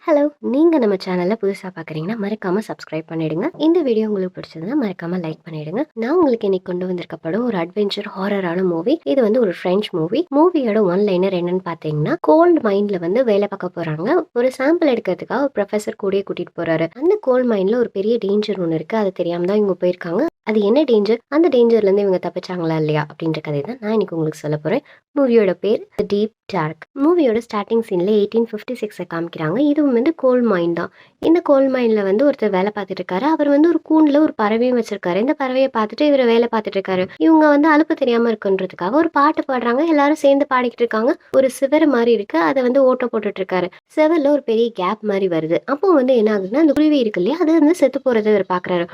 Hello! நீங்க நம்ம சேனல்ல புதுசா பார்க்குறீங்கன்னா, மறக்காம சப்ஸ்கிரைப் பண்ணிடுங்க. இந்த வீடியோ உங்களுக்கு பிடிச்சதுன்னா, மறக்காம லைக் பண்ணிடுங்க. நான் உங்களுக்கு இன்னைக்கு கொண்டு வந்திருக்க படம் ஒரு அட்வென்ச்சர் ஹாரரான மூவி. இது வந்து ஒரு ஃப்ரெஞ்ச் மூவி. மூவியோட ஒன் லைனர் என்னன்னு பார்த்தீங்கன்னா, கோல்ட் மைன்ல வந்து வேலை பார்க்க போறாங்க. ஒரு சாம்பிள் எடுக்கிறதுக்காக ஒரு புரொஃபசர் கூடயே கூட்டிட்டு போறாரு. அந்த கோல்ட் மைன்ல ஒரு பெரிய டேஞ்சர் ஒண்ணு இருக்கு. அது தெரியாம தான் இவங்க போயிருக்காங்க. அது என்ன டேஞ்சர்? அந்த டேஞ்சர்லேருந்து இவங்க தப்பிச்சாங்களா இல்லையா? அப்படின்ற கதைய தான் நான் இன்னைக்கு உங்களுக்கு சொல்லப் போறேன். மூவியோட பேர் தி டீப் டார்க். மூவியோட ஸ்டார்ட்டிங் சீன்ல 1856 காமிக்கிறாங்க. இதுவும் வந்து கோல் மைன் தான். இந்த கோல் மைன்ல வந்து ஒருத்தர் வேலை பார்த்துட்டு இருக்காரு. அவர் வந்து ஒரு கூண்டுல ஒரு பறவையும் வச்சிருக்காரு. இந்த பறவையை பார்த்துட்டு இவர் வேலை பார்த்துட்டு இருக்காரு. இவங்க வந்து அலுப்பு தெரியாம இருக்குன்றதுக்காக ஒரு பாட்டு பாடுறாங்க. எல்லாரும் சேர்ந்து பாடிக்கிட்டு இருக்காங்க. ஒரு சிவர் மாதிரி இருக்கு. அதை வந்து ஓட்ட போட்டுட்டு இருக்காரு. செவர்ல ஒரு பெரிய கேப் மாதிரி வருது. அப்போ வந்து என்ன ஆகுதுன்னா, அந்த குருவி இருக்கு இல்லையா, அது வந்து செத்து போறதை இவர் பாக்குறாரு.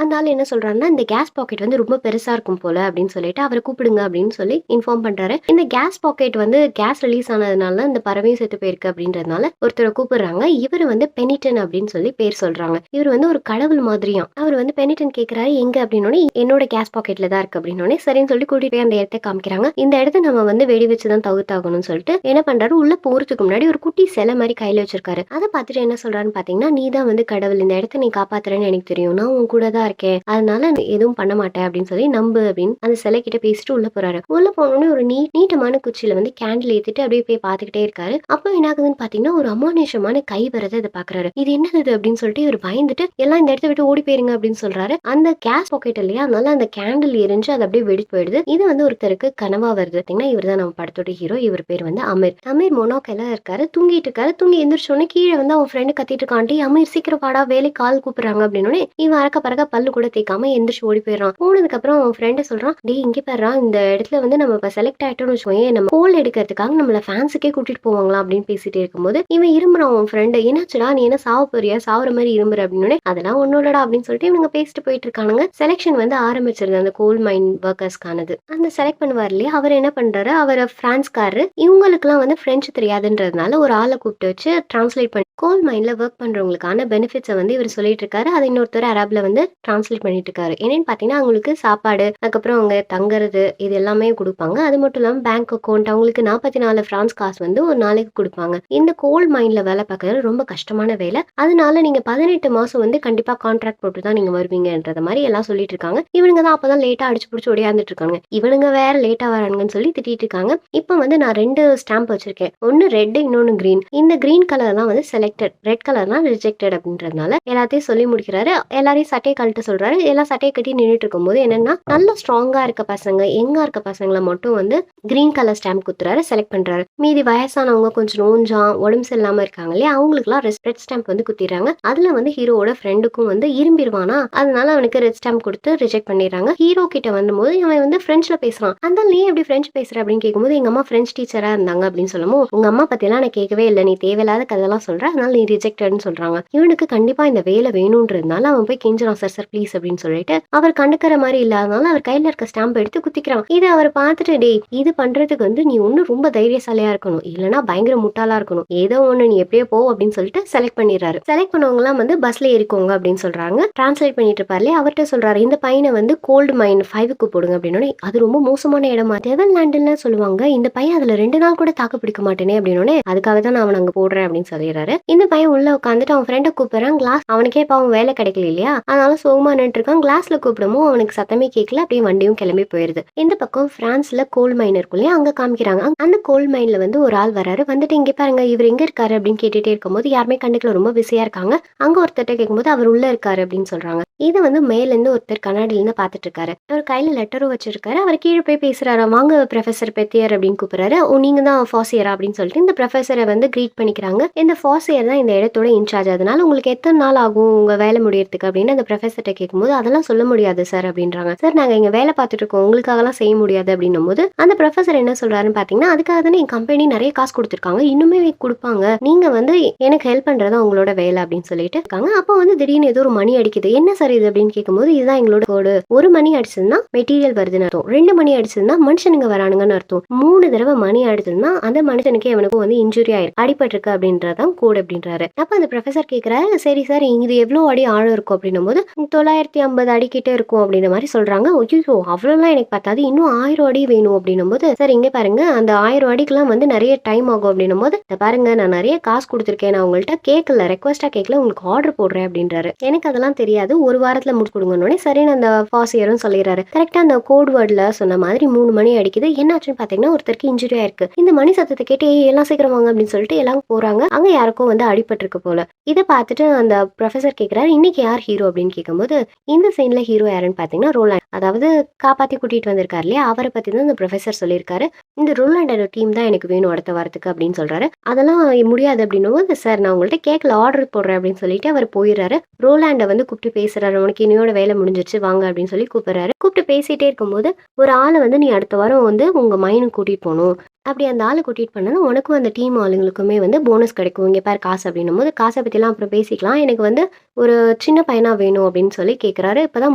அந்த ஆள் என்ன சொல்றாருன்னா, இந்த கேஸ் பாக்கெட் வந்து ரொம்ப பெருசா இருக்கும் போல அப்படின்னு சொல்லிட்டு அவரை கூப்பிடுங்க அப்படின்னு சொல்லி இன்ஃபார்ம் பண்றாரு. இந்த கேஸ் பாக்கெட் வந்து கேஸ் ரிலீஸ் ஆனதுனால இந்த பறவையும் செத்து போயிருக்கு அப்படின்றதுனால ஒருத்தரை கூப்பிடுறாங்க. இவர் வந்து பெனிட்டன் அப்படின்னு சொல்லி பேர் சொல்றாங்க. இவர் வந்து ஒரு கடவுள் மாதிரியாம். அவர் வந்து பெனிட்டன் கேட்கிறாரு எங்க அப்படின்னோடனே, என்னோட கேஸ் பாக்கெட்ல தான் இருக்கு அப்படின்னோடனே சரின்னு சொல்லி கூட்டிட்டு போய் அந்த இடத்த காமிக்கிறாங்க. இந்த இடத்த நம்ம வந்து வெடி வச்சுதான் தவிர்த்தாகணும்னு சொல்லிட்டு என்ன பண்றாரு, உள்ள போறதுக்கு முன்னாடி ஒரு குட்டி சிலை மாதிரி கையில வச்சிருக்காரு. அதை பார்த்துட்டு என்ன சொல்றாருன்னு பாத்தீங்கன்னா, நீ தான் வந்து கடவுள், இந்த இடத்த நீ காப்பாத்துறேன்னு எனக்கு தெரியும், நான் உன் கூட தான் இருக்கேன், அதனால நீ எதுவும் பண்ண மாட்டேன் அப்படின்னு சொல்லி நம்பு அப்படின்னு அந்த சிலை கிட்ட பேசிட்டு உள்ள போறாரு. உள்ள போனோடனே ஒரு நீட்டமான குச்சியில வந்து கேண்டில் ஏத்திட்டு அப்படியே போய் பாத்துக்கிட்டே இருக்காரு. அப்போ என்ன ஆகுதுன்னு பாத்தீங்கன்னா, ஒரு அமானுஷமான கை வரதை இதை பாக்குறாரு. இது என்னது அப்படின்னு சொல்லிட்டு இவர் பயந்துட்டு எல்லாம் இந்த இடத்த விட்டு ஓடி போயிருங்க அப்படின்னு சொல்றாரு. அந்த கேஸ் பாக்கெட் இல்லையா, அதனால அந்த கேண்டில் எரிஞ்சு அது அப்படியே வெடிச்சு போயிடுது. இது வந்து ஒருத்தருக்கு கனவா வருது. பாத்தீங்கன்னா, இவர் தான் நம்ம படத்தோட ஹீரோ. இவர் பேர் வந்து அமீர். அமீர் மொனாக்கெல்லாம் இருக்காரு. தூங்கிட்டு இருக்காரு. தூங்கி எந்திரிச்சோடனே கீழே வந்து அவன் ஃப்ரெண்டு கத்திட்டு இருக்கான், அமீர் சீக்கிரம் வாடா, வேலை கால் கூப்பிடுறாங்க அப்படின்னு. இவன் அறக்க பறக்க பல்லு கூட தேய்க்காம எந்திரிச்சு ஓடி போயிடறான். போனதுக்கு அப்புறம் அவன் ஃப்ரெண்டு சொல்றான், டேய் இங்க பாரு, இந்த இடத்துல வந்து நம்ம இப்ப செலக்ட் ஆயிட்டோம்னு வச்சுக்கோங்க, நம்ம கோல் எடுக்கிறதுக்காக நம்மள ஃபேன்ஸுக்கே கூட்டிட்டு போவாங்களா அப்படின்னு பேசிட்டே இருக்கும்போது இவன் இருமுறான். அவன் ஃப்ரெண்டு, என்னாச்சுடா நீ என்ன சாவ போறியா, சாவுற மாதிரி இருமுற அப்படின்னு. அதெல்லாம் ஒன்னும் இல்லடா அப்படின்னு சொல்லிட்டு இவங்க பேசிட்டு போயிட்டு இருக்கானுங்க. செலக்ஷன் வந்து ஆரம்பிச்சிருது அந்த கோல் மைன் ஒர்க்கர்ஸ்க்கானது. அந்த செலக்ட் பண்ணுவார் இல்லையா, அவர் என்ன பண்றாரு, அவர் பிரான்ஸ்காரரு. இவங்களுக்கு எல்லாம் வந்து பிரெஞ்சு தெரியாதுன்றதுனால ஒரு ஆளை கூப்பிட்டு வச்சு டிரான்ஸ்லேட் பண்ணி கோல் மைன்ல ஒர்க் பண்றவங்களுக்கான பெனிஃபிட்ஸை வந்து இவர் சொல்லிட்டு இருக்காரு. அதை இன்னொருத்தர் அரபில் வந்து டிரான்ஸ்லேட் பண்ணிட்டு இருக்காரு. என்னன்னு பாத்தீங்கன்னா, அவங்களுக்கு சாப்பாடு, அதுக்கப்புறம் அவங்க தங்குறது, இது எல்லாமே கொடுப்பாங்க. அது மட்டும் இல்லாம பேங்க் அக்கௌண்ட், அவங்களுக்கு 44 பிரான்ஸ் காசு வந்து ஒரு நாளைக்கு கொடுப்பாங்க. இந்த கோல் மைன்ல வேலை பார்க்கறது ரொம்ப கஷ்டமான வேலை. அதனால நீங்க 18 மாசம் வந்து கண்டிப்பா கான்ட்ராக்ட் போட்டு தான் நீங்க வருவீங்கன்றத மாதிரி எல்லாம் சொல்லிட்டு இருக்காங்க. இவனுங்க தான் அப்பதான் லேட்டா அடிச்சு பிடிச்சி ஓடியாந்துட்டு இருக்காங்க. இவனுங்க வேற லேட்டா வரானுங்கன்னு சொல்லி திட்டிட்டு இருக்காங்க. இப்ப வந்து நான் 2 ஸ்டாம்ப் வச்சிருக்கேன். ஒன்னு ரெட், இன்னொன்னு கிரீன். இந்த கிரீன் கலர் தான் வந்து செலக்டட், ரெட் கலர் தான் ரிஜெக்டட் அப்படின்றதுனால எல்லாத்தையும் சொல்லி முடிக்கிறாரு. எல்லாரையும் சட்டையை கழட்ட சொல்றாரு. எல்லாம் சட்டையை கட்டி நின்றுட்டு இருக்கும்போது என்னன்னா, நல்ல ஸ்ட்ராங்கா இருக்க பசங்க, எங்கா இருக்க பசங்களை மட்டும் வந்து கிரீன் கலர் ஸ்டாம்ப் குத்துறாரு, செலக்ட் பண்றாரு. மீதி வயசானவங்க, கொஞ்சம் நோஞ்சா உடம்பு சரியில்லாம இருக்காங்க இல்லையா, அவங்களுக்கு எல்லாம் ரெட் ஸ்டாம்ப் வந்து குத்திடுறாங்க. அதுல வந்து ஹீரோவோட ஃப்ரெண்டுக்கும் வந்து இரும்பிடுவானா, அதனால அவனுக்கு ரெட் ஸ்டாம்ப் கொடுத்து ரிஜெக்ட் பண்ணிடுறாங்க. ஹீரோ கிட்ட வரும்போது அவன் வந்து பிரெஞ்சுல பேசுறான். அந்த நீ எப்படி பிரெஞ்சு பேசுற அப்படின்னு கேட்கும்போது, எங்க அம்மா பிரெஞ்சு டீச்சரா இருந்தாங்க அப்படின்னு சொல்லவும், உங்க அம்மா பத்தியெல்லாம் நான் கேட்கவே இல்லை, நீ தேவையில்லாத கதெல்லாம் சொல்ற, அதனால நீ ரிஜெக்டட்னு சொல்றாங்க. இவனுக்கு கண்டிப்பா இந்த வேலை வேணும்ன்றதுனால அவன் போய் கெஞ்சுறான், சார் சார் ப்ளீஸ் அப்படின்னு சொல்லிட்டு. அவர் கண்டுக்கிற மாதிரி இல்லாதனால அவர் கையில இருக்க ஸ்டாம்ப் எடுத்து குத்திக்கிறான். இதை அவர் பார்த்துட்டு, டேய் இது பண்றதுக்கு வந்து நீ ஒன்னும் ரொம்ப தைரியசாலியா இருக்கணும், இல்லைன்னா பயங்கர முட்டாளா இருக்கணும், ஏதோ ஒண்ணு நீ எப்படியோ போ அப்படின்னு சொல்லிட்டு செலக்ட் பண்ணிடுறாரு. செலக்ட் பண்ணவங்க எல்லாம் வந்து பஸ்ல ஏறிக்கோங்க அப்படின்னு சொல்றாங்க. டிரான்ஸ்லேட் பண்ணிட்டு இருப்பாரு, அவர்கிட்ட சொல்றாரு, இந்த பையனை வந்து கோல்டு மைன் 5க்கு போடுங்க அப்படின்னு. அது ரொம்ப மோசமான இடமா, டெவல் லேண்ட்னு சொல்லுவாங்க, இந்த பையன் அதுல 2 நாள் கூட தாக்கு பிடிக்க மாட்டேனே அப்படின்னு. அதுக்காக தான் நான் அவன் அங்க போடுறேன் அப்படின்னு சொல்லிடுறாரு. இந்த பையன் உள்ள உட்காந்துட்டு அவன் ஃப்ரெண்டை கூப்பிடுறான். கிளாஸ், அவனுக்கே பாவம் வேலை கிடைக்கல இல்லையா, அதனால சோகமா நின்று இருக்கான். கிளாஸ்ல கூப்பிடமோ அவனுக்கு சத்தமே கேட்கல. அப்படியே வண்டியும் கிளம்பி போயிருது. இந்த பக்கம் பிரான்ஸ்ல கோல் மைன் இருக்கும் இல்லையா, அங்க காமிக்கிறாங்க. அந்த கோல் மைன்ல வந்து ஒரு ஆள் வராரு. வந்துட்டு இங்க பாருங்க, இவர் எங்க இருக்காரு அப்படின்னு கேட்டுட்டே இருக்கும்போது யாருமே கண்டுக்கல, ரொம்ப பிஸியா இருக்காங்க. அங்க ஒருத்தர்ட்ட கேட்கும்போது அவர் உள்ள இருக்காரு அப்படின்னு சொல்றாங்க. இது வந்து மேல இருந்து ஒருத்தர் கண்ணாடியில இருந்து பாத்துட்டு இருக்காரு. அவர் கையில லெட்டரும் வச்சிருக்காரு. அவர் கீழே போய் பேசுறாரு, வாங்க ப்ரொஃபசர் பெத்தியர் அப்படின்னு கூப்பிடுறாரு. ஓ நீங்க தான் ஃபாசியரா அப்படின்னு சொல்லிட்டு இந்த ப்ரொஃபசரை வந்து கிரீட் பண்ணிக்கிறாங்க. இந்த ஃபாசியர் தான் இந்த இடத்தோட இன்சார்ஜ், அதனால உங்களுக்கு எத்தனை நாள் ஆகும் உங்க வேலை முடியறதுக்கு அப்படின்னு அந்த ப்ரொஃபசர்ட்ட கேட்கும்போது, அதெல்லாம் சொல்ல முடியாது சார் அப்படின்றாங்க. சார் நாங்க இங்க வேலை பார்த்துட்டு இருக்கோம், உங்களுக்காகலாம் செய்ய முடியாது அப்படின்னும் போது அந்த ப்ரொஃபசர் என்ன சொல்றாருன்னு பாத்தீங்கன்னா, அதுக்காக தானே என் கம்பெனி நிறைய காசு கொடுத்துருக்காங்க, இன்னுமே கொடுப்பாங்க, நீங்க வந்து எனக்கு ஹெல்ப் பண்றதா உங்களோட வேலை அப்படின்னு சொல்லிட்டு இருக்காங்க. அப்போ வந்து திடீர்னு ஏதோ ஒரு மணி அடிக்குது. என்ன சார் இது அப்படின்னு கேட்கும்போது, இதுதான் எங்களோட கோடு. 1 மணி அடிச்சதுன்னா மெட்டீரியல் வருதுன்னு அர்த்தம், 2 மணி அடிச்சதுன்னா மனுஷனுங்க வரானுங்கன்னு அர்த்தம், 3 தடவை மணி அடிச்சதுன்னா அந்த மனுஷனுக்கு அவனுக்கு வந்து இன்ஜுரி ஆயிருக்கு, அடிபட்டிருக்கு அப்படின்றதான் கோடு அப்படின்றாரு. அப்ப அந்த ப்ரொஃபசர் கேட்கிறாரு, சரி சார் இது எவ்வளவு அடி ஆழம் இருக்கும் அப்படின்னும் போது 950 அடி கிட்ட இருக்கும் அப்படின்ற மாதிரி சொல்றாங்க. ஐயோ, அவ்வளோலாம் எனக்கு பத்தாது, இன்னும் 1000 அடி வேணும் அப்படின்னும் போது, சார் இங்க பாருங்க அந்த 1000 அடிக்கெல்லாம் வந்து நிறைய டைம் ஆகும் அப்படின்னும் போது, இத பாருங்க நான் நிறைய காசு கொடுத்துருக்கேன், நான் உங்கள்கிட்ட கேட்கல, ரெக்வஸ்டா கேட்கல, உங்களுக்கு ஆர்டர் போடுறேன் அப்படின்றாரு. எனக்கு அதெல்லாம் தெரியாது, ஒரு வாரத்துல முடிச்சு கொடுங்கன்னு சரின்னு அந்த பாசியரும் சொல்லிடுறாரு. கரெக்டா அந்த கோட் வேர்ட்ல சொன்ன மாதிரி 3 மணி அடிக்குது. என்னாச்சுன்னு பாத்தீங்கன்னா ஒருத்தருக்கு இன்ஜுரி ஆயிருக்கு. இந்த மணி சத்தத்தை கேட்டு எல்லாம் சீக்கிரம் வாங்க அப்படின்னு சொல்லிட்டு எல்லாம் போறாங்க. அங்க யாருக்கும் வந்து அடிபட்டிருக்கு போல. இதை பார்த்துட்டு அந்த ப்ரொஃபசர் கேட்கிறாரு, இன்னைக்கு யார் ஹீரோ அப்படின்னு கேட்கும்போது, இந்த சீன்ல ஹீரோ யாருன்னு பாத்தீங்கன்னா ரோலாண்ட், அதாவது காப்பாத்தி கூட்டிட்டு வந்திருக்காரு இல்லையா, அவரை பத்தி தான் இந்த ப்ரொஃபசர் சொல்லியிருக்காரு. இந்த ரோலாண்டோட டீம் தான் எனக்கு வேணும் அடுத்த வாரத்துக்கு அப்படின்னு சொல்றாரு. அதெல்லாம் முடியாது அப்படின்னும் போது, சார் நான் உங்கள்கிட்ட கேட்கல, ஆர்டர் போடுறேன் அப்படின்னு சொல்லிட்டு அவர் போயிடுறாரு. ரோலாண்டை வந்து கூப்பிட்டு பேசுறாரு, உனக்கு இன்னையோட வேலை முடிஞ்சிருச்சு வாங்க அப்படின்னு சொல்லி கூப்பிடுறாரு. கூப்பிட்டு பேசிட்டே இருக்கும்போது, ஒரு ஆளை வந்து நீ அடுத்த வாரம் வந்து உங்க மைனுக்கு கூட்டிட்டு போகணும், அப்படி அந்த ஆளை கூட்டிட்டு பண்ணணும், உனக்கும் அந்த டீம் ஆளுங்களுக்குமே வந்து போனஸ் கிடைக்கும், இங்கே பாரு காசு அப்படின்னும் போது, காசை பற்றிலாம் அப்புறம் பேசிக்கலாம், எனக்கு வந்து ஒரு சின்ன பையனா வேணும் அப்படின்னு சொல்லி கேட்குறாரு. இப்போதான்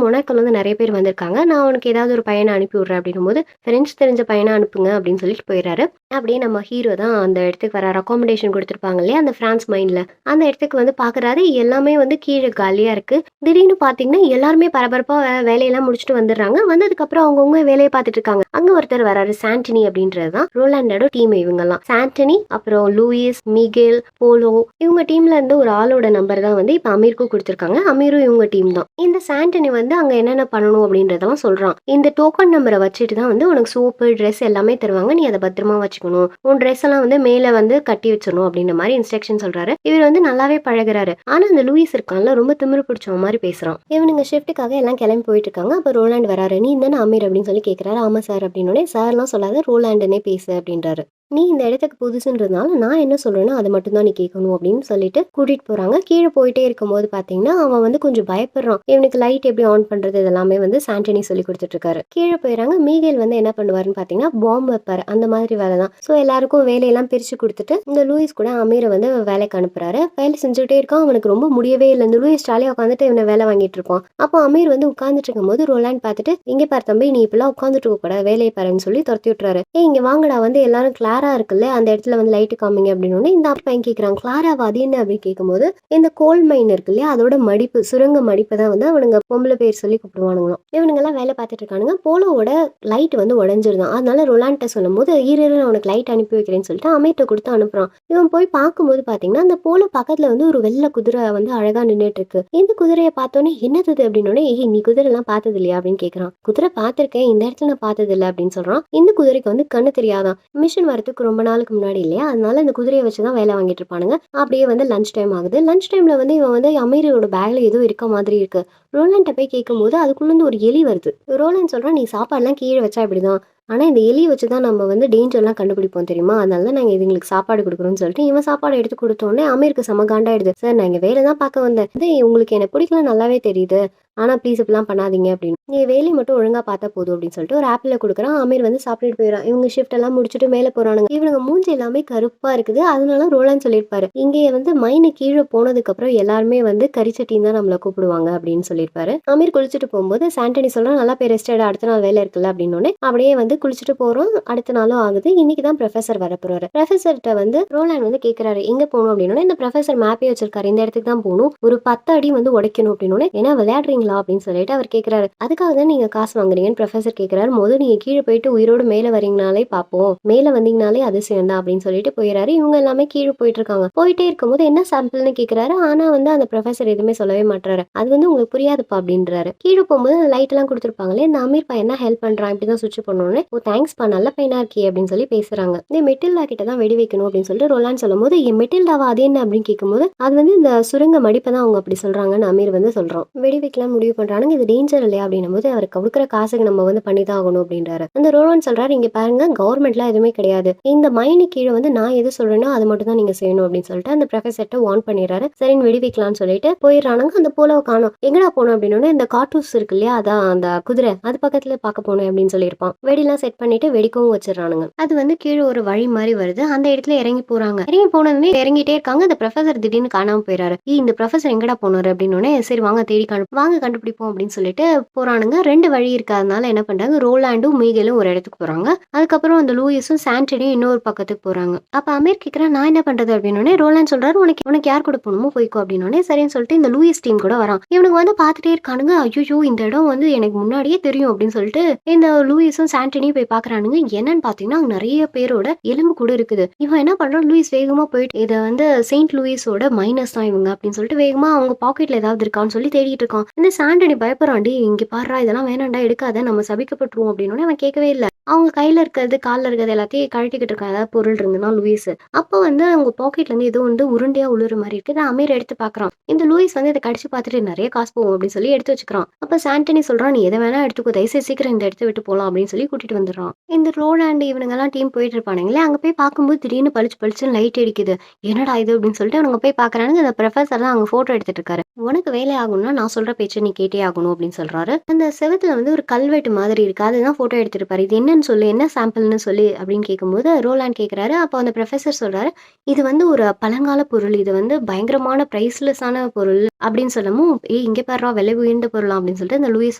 மொனாக்கோல வந்து நிறைய பேர் வந்திருக்காங்க, நான் உனக்கு ஏதாவது ஒரு பையனை அனுப்பி விட்றேன் அப்படின்னும் போது, ஃப்ரெண்ட்ஸ் தெரிஞ்ச பையனை அனுப்புங்க அப்படின்னு சொல்லிட்டு போயிடுறாரு. அப்படியே நம்ம ஹீரோ தான் அந்த இடத்துக்கு வர அகாமடேஷன் கொடுத்துருப்பாங்க இல்லையா அந்த பிரான்ஸ் மைன்ல, அந்த இடத்துக்கு வந்து பாக்குறாரு. எல்லாமே வந்து கீழே காலியா இருக்கு. திடீர்னு பாத்தீங்கன்னா எல்லாருமே பரபரப்பா வேலையெல்லாம் முடிச்சுட்டு வந்துடுறாங்க. வந்ததுக்கு அப்புறம் அவங்கவுங்க வேலையை பார்த்துட்டு இருக்காங்க. அங்க ஒருத்தர் வராரு, சாண்டனி அப்படின்றதுதான் ரோலாண்டோட டீம். இவங்கெல்லாம் சாண்டனி, அப்புறம் லூயிஸ், மிகேல், போலோ, இவங்க டீம்ல இருந்து ஒரு ஆளோட நம்பர் தான் வந்து இப்ப அமீருக்கும் கொடுத்துருக்காங்க. அமீரும் இவங்க டீம் தான். இந்த சாண்டனி வந்து அங்க என்னென்ன பண்ணணும் அப்படின்றதெல்லாம் சொல்றான். இந்த டோக்கன் நம்பரை வச்சுட்டு தான் வந்து உனக்கு சோப்பு, ட்ரெஸ் எல்லாமே தருவாங்க, நீ அதை பத்திரமா வச்சுக்கணும், உன் ட்ரெஸ் எல்லாம் வந்து மேல வந்து கட்டி வச்சிடணும் அப்படின்ற மாதிரி இன்ஸ்ட்ரக்ஷன் சொல்றாரு. இவர் வந்து நல்லாவே பழகுறாரு. ஆனா அந்த லூயிஸ் இருக்கான்ல, ரொம்ப திமிரு பிடிச்ச மாதிரி பேசுறான். இவனுங்க ஷிஃப்ட்டுக்காக எல்லாம் கிளம்பி போயிட்டு இருக்காங்க. அப்ப ரோலாண்ட் வராரு. நீ தானே அமீர் அப்படின்னு சொல்லி கேட்கிறாரு. ஆமா சார் அப்படின்னு. சார்லாம் சொல்லாத, ரோலாண்டுனே பேசு அப்படின்றாரு. நீ இந்த இடத்துக்கு புதுசுன்றதுனால நான் என்ன சொல்றேனோ அதை மட்டும் தான் நீ கேட்கணும் அப்படின்னு சொல்லிட்டு கூட்டிட்டு போறாங்க. கீழே போயிட்டே இருக்கும்போது பாத்தீங்கன்னா அவன் வந்து கொஞ்சம் பயப்படுறான். இவனுக்கு லைட் எப்படி ஆன் பண்றது இதெல்லாமே வந்து சாண்டனி சொல்லி கொடுத்துட்டு இருக்காரு. கீழே போயிடறாங்க. மீகேல் வந்து என்ன பண்ணுவாருன்னு பாத்தீங்கன்னா பாம்பு வைப்பாரு, அந்த மாதிரி வேலை தான். ஸோ எல்லாருக்கும் வேலையெல்லாம் பிரிச்சு கொடுத்துட்டு இந்த லூயிஸ் கூட அமீரை வந்து வேலைக்கு அனுப்புறாரு. வேலை செஞ்சுட்டே இருக்கான். அவனுக்கு ரொம்ப முடியவே இல்லை. இந்த லூயிஸ் ஜாலியா உட்காந்துட்டு இவனை வேலை வாங்கிட்டு இருப்பான். அப்போ அமீர் வந்து உட்காந்துட்டு இருக்கும் போது ரோலாண்ட் பார்த்துட்டு, இங்க பாரு தம்பி, நீ இப்பெல்லாம் உட்காந்துட்டு இருக்க கூட, வேலையை பாருன்னு சொல்லி துரத்தி விட்டுறாரு. இங்க வாங்கடா, வந்து எல்லாரும் கிளாரா இருக்குல்ல அந்த இடத்துல வந்து லைட்டு காமிங்க அப்படின்னு. இந்த பையன் கேட்கறான், கிளாராவா அது என்ன அப்படின்னு கேட்கும்போது, இந்த கோல் மைன் இருக்கு இல்லையா அதோட மடிப்பு, சுரங்க மடிப்பை தான் வந்து அவனுங்க பொம்பளை பேர் சொல்லி கூப்பிடுவானுங்களாம். இவனுங்க எல்லாம் வேலை பார்த்துட்டு இருக்கானுங்க. போலோவோட லைட் வந்து உடஞ்சிருந்தான். அதனால ரொலாண்ட சொல்லும் போது, இரு உனக்கு லைட் அனுப்பி வைக்கிறேன்னு சொல்லிட்டு அமீர்ட்ட கொடுத்து அனுப்புறான். இவன் போய் பார்க்கும்போது பாத்தீங்கன்னா அந்த போலோ பக்கத்துல வந்து ஒரு வெள்ளை குதிரை வந்து அழகா நின்றுட்டு இருக்கு. இந்த குதிரையை பார்த்தோன்னே என்னது அப்படின்னு, ஏய் நீ குதிரை எல்லாம் பார்த்தது இல்லையா அப்படின்னு கேட்கறான். குதிரை பார்த்திருக்கேன், இந்த இடத்துல நான் பார்த்தது இல்லை அப்படின்னு சொல்றான். இந்த குதிரைக்கு வந்து கண்ணு தெரியாதான், மிஷின் வரதுக்கு ரொம்ப நாளுக்கு முன்னாடி இல்லையா, அதனால இந்த குதிரையை வச்சுதான் வேலை வாங்கிட்டு இருப்பானுங்க. அப்படியே வந்து லஞ்ச் டைம் ஆகுது. லஞ்ச் டைம்ல வந்து இவன் வந்து அமீரோட பேக்ல ஏதோ இருக்க மாதிரி இருக்கு. ரோலாண்ட போய் கேட்கும்போது அதுக்குள்ள இருந்து ஒரு எலி வருது. ரோலாண்ட் சொல்றான், நீ சாப்பாடுலாம் கீழே வச்சா இப்படிதான், ஆனா இந்த எலியை வச்சுதான் நம்ம வந்து டேஞ்சர்லாம் கண்டுபிடிப்போம் தெரியுமா, அதனால தான் நாங்க இதுங்களுக்கு சாப்பாடு கொடுக்குறோம்னு சொல்லிட்டு இவன் சாப்பாடு எடுத்து கொடுத்தோடனே அமீருக்கு செம காண்டாயிடுது. சார் நான் இங்க வேலை தான் பார்க்க வந்தேன், இது உங்களுக்கு என்ன பிடிக்கல நல்லாவே தெரியுது, ஆனா ப்ளீஸ் இப்பெல்லாம் பண்ணாதீங்க அப்படின்னு, நீ வேலையை மட்டும் ஒழுங்கா பார்த்தா போதும் அப்படின்னு சொல்லிட்டு ஒரு ஆப்பிள் கொடுக்குறான். அமீர் வந்து சாப்பிட்டுட்டு போயிடறான். இவங்க ஷிஃப்ட் எல்லாம் முடிச்சுட்டு மேலே போறானுங்க. இவனுங்க மூஞ்சி எல்லாமே கருப்பா இருக்குது. அதனால ரோலாண்ட் சொல்லியிருப்பாரு, இங்கே வந்து மைனு கீழே போனதுக்கு அப்புறம் எல்லாருமே வந்து கரிச்சட்டின்னு தான் நம்மளை கூப்பிடுவாங்க அப்படின்னு சொல்லியிருப்பாரு. அமீர் குளிச்சுட்டு போகும்போது சாண்டனி சொல்றான், நல்லா போய் ரெஸ்ட் எடு, அடுத்த நாள் வேலை இருக்குல்ல அப்படின்னு. அப்படியே வந்து குளிச்சுட்டு போறோம். அடுத்த நாளும் ஆகுது. இன்னைக்கு தான் ப்ரொஃபசர் வர போறாரு. ப்ரொஃபசர்கிட்ட வந்து ரோலாண்ட் வந்து கேட்கிறாரு, எங்க போகணும் அப்படின்னு. இந்த ப்ரொஃபசர் மேப்பே வச்சிருக்காரு, இந்த இடத்துக்கு தான் போகணும், ஒரு 10 அடி வந்து உடைக்கணும் அப்படின்னு. ஏன்னா விளையாடுறீங்களா அப்படின்னு சொல்லிட்டு அவர் கேட்கிறாரு. அதுக்காக தான் நீங்க காசு வாங்குறீங்கன்னு ப்ரொஃபசர் கேட்கிறாரு. முதல் நீங்க கீழே போயிட்டு உயிரோடு மேல வரீங்கனாலே பாப்போம், மேல வந்தீங்கனாலே அதிசயம் தான் அப்படின்னு சொல்லிட்டு போயிடாரு. இவங்க எல்லாமே கீழே போயிட்டு இருக்காங்க. போயிட்டே இருக்கும்போது என்ன சாம்பிள்னு கேட்கிறாரு. ஆனா வந்து அந்த ப்ரொஃபசர் எதுவுமே சொல்லவே மாட்டாரு. அது வந்து உங்களுக்கு புரியாதுப்பா அப்படின்றாரு. கீழே போகும்போது லைட் எல்லாம் கொடுத்துருப்பாங்களே, இந்த அமீர் பையன் என்ன ஹெல்ப் பண்றான், இப்படிதான் சுவிட்ச் பண்ணோன்னு, ஓ தேங்க்ஸ்பா நல்ல பையனா இருக்கே அப்படின்னு சொல்லி பேசுறாங்க. இந்த மெட்டில்டா கிட்ட தான் வெடி வைக்கணும் அப்படின்னு சொல்லிட்டு ரொலாண்ட் சொல்லும் போது, என் மெட்டில்டாவா அது என்ன அப்படின்னு கேட்கும்போது, அது வந்து இந்த சுரங்க மடிப்பை தான் அவங்க அப்படி சொல்றாங்கன்னு அமீர் வந்து சொல்றான். வெடி வைக்கலாம் முடிவு பண்றானுங்க. இது டேஞ்சர் இல்லையா அப்படின்னும் போது, அவருக்கு கொடுக்குற காசுக்கு நம்ம வந்து பண்ணிதான் ஆகணும் அப்படின்றாரு. அந்த ரோலாண்ட் சொல்றாரு, இங்க பாருங்க கவர்மெண்ட்லாம் எதுவுமே கிடையாது, இந்த மைனு கீழே வந்து நான் எது சொல்றேனோ அது மட்டும் தான் நீங்க செய்யணும் அப்படின்னு சொல்லிட்டு அந்த ப்ரொஃபசர்ட்ட வார்ன் பண்ணிடுறாரு. சரின்னு வெடி வைக்கலாம்னு சொல்லிட்டு போயிடுறானுங்க. அந்த போலோவை காணோம். எங்கடா போனோம் அப்படின்னு, இந்த கார்டூஸ் இருக்கு இல்லையா, அதான் அந்த குதிரை, அது பக்கத்துல பார்க்க போனேன் அப்படின்னு சொல்லியிருப்பான். வெடிலாம் செட் பண்ணிட்டு வெடிக்கவும் வச்சிடறானுங்க. அது வந்து கீழே ஒரு வழி மாதிரி வருது. அந்த இடத்துல இறங்கி போறாங்க. இறங்கி போனதுமே இறங்கிட்டே இருக்காங்க. அந்த ப்ரொஃபசர் திடீர்னு காணாம போயிறாரு. இந்த ப்ரொஃபசர் எங்கடா போனாரு அப்படின்னு. சரி வாங்க தேடி வாங்க கண்டுபிடிப்போம் அப்படின்னு சொல்லிட்டு போறானுங்க. 2 வழி இருக்கு. அதனால என்ன பண்றாங்க, ரோலாண்டும், மீகலும் ஒரு இடத்துக்கு போறாங்க. அதுக்கப்புறம் அந்த லூயிஸும், சாண்டனியும் இன்னொரு பக்கத்துக்கு போறாங்க. அப்ப அமீர் கேட்குறான், "நான் என்ன பண்றது?" அப்படின்னோனே, ரோலாண்ட் சொல்றாரு, "உனக்கு உனக்கு யார் கூட போணுமோ போய்க்கோ" அப்படின்னோனே, சரின்னு சொல்லிட்டு இந்த லூயிஸ் டீம் கூட வரான். இவனுங்க வந்து பார்த்துட்டே இருக்கானுங்க. ஐய்யய்யோ! இந்த இடம் வந்து எனக்கு முன்னாடியே தெரியும் அப்படின்னு சொல்லிட்டு இந்த லூயிஸும், சாண்டனியும் போய் பார்க்குறானுங்க. என்னன்னு பார்த்தீங்கன்னா, அங்க நெறைய பேரோட எலும்பு கூட இருக்குது. இவன் என்ன பண்றான், லூயிஸ் வேகமா போயிட்டு, இத வந்து செயின்ட் லூயிஸோட மைனர்ஸ் தான் இவங்க அப்படின்னு சொல்லிட்டு வேகமா அவங்க பாக்கெட்ல ஏதாவது இருக்கான்னு சொல்லி தேடிட்டு இருக்கான். இந்த சாண்டனி பயப்படுறான், "டேய் இங்க பார்றா, இதெல்லாம் வேணாம்டா, எடுக்காத, நம்ம சபிக்கப்பட்டுருவோம்" அப்படின்னோனே அவன் கேட்கவே இல்ல. அவங்க கையில இருக்கிறது, கால்ல இருக்கிறது எல்லாத்தையும் கழட்டிக்கிட்டு இருக்கான். ஏதாவது பொருள் இருந்ததுன்னா லூயிஸ். அப்போ வந்து அவங்க பாக்கெட்ல இருந்து ஏதோ வந்து உருண்டையா உழுற மாரி இருக்கு. இத அமீர் எடுத்து பார்க்குறான். இந்த லூயிஸ் வந்து இத கடிச்சு பார்த்துட்டு, "நெறைய காசு போகும்" அப்படின்னு சொல்லி எடுத்து வச்சுக்கிறான். அப்ப சாண்டனி சொல்றான், "நீ எத வேணா எடுத்துக்கோ. தயவுசெய்து சீக்கிரம் இந்த இடத்த விட்டு போலாம்" அப்படின்னு சொல்லி கூட்டிட்டு வந்துடுறான். இந்த ரோலாண்ட் இவனுங்கலாம் டீம் போயிட்டு இருப்பானுங்களே, அங்க போய் பார்க்கும்போது திடீர்னு பளிச்சு பளிச்சுன்னு லைட் அடிக்குது. "என்னடா இது?" அப்படின்னு சொல்லிட்டு அவனுங்க போய் பார்க்குறானுங்க. அந்த ப்ரொஃபசர் தான் அங்க ஃபோட்டோ எடுத்துட்டு இருக்காரு. "உனக்கு வேலை ஆகணும்னா நான் சொல்ற பேச்ச நீ கேட்டே ஆகணும்" அப்படின்னு சொல்றாரு. அந்த செவுத்துல வந்து ஒரு கல்வெட்டு மாதிரி இருக்கு. அதுதான் ஃபோட்டோ எடுத்திருப்பாரு. "இது என்னன்னு சொல்லு, என்ன சாம்பிள்னு சொல்லு" அப்படின்னு கேட்கும்போது ரோலாண்ட் கேட்குறாரு. அப்போ அந்த ப்ரொஃபசர் சொல்றாரு, "இது வந்து ஒரு பழங்கால பொருள். இது வந்து பயங்கரமான பிரைஸ்லெஸ்ஸான பொருள்" அப்படின்னு சொல்லவும், "ஏய் இங்க பார்றா, விலை உயர்ந்த பொருளாம்" அப்படின்னு சொல்லிட்டு அந்த லூயிஸ்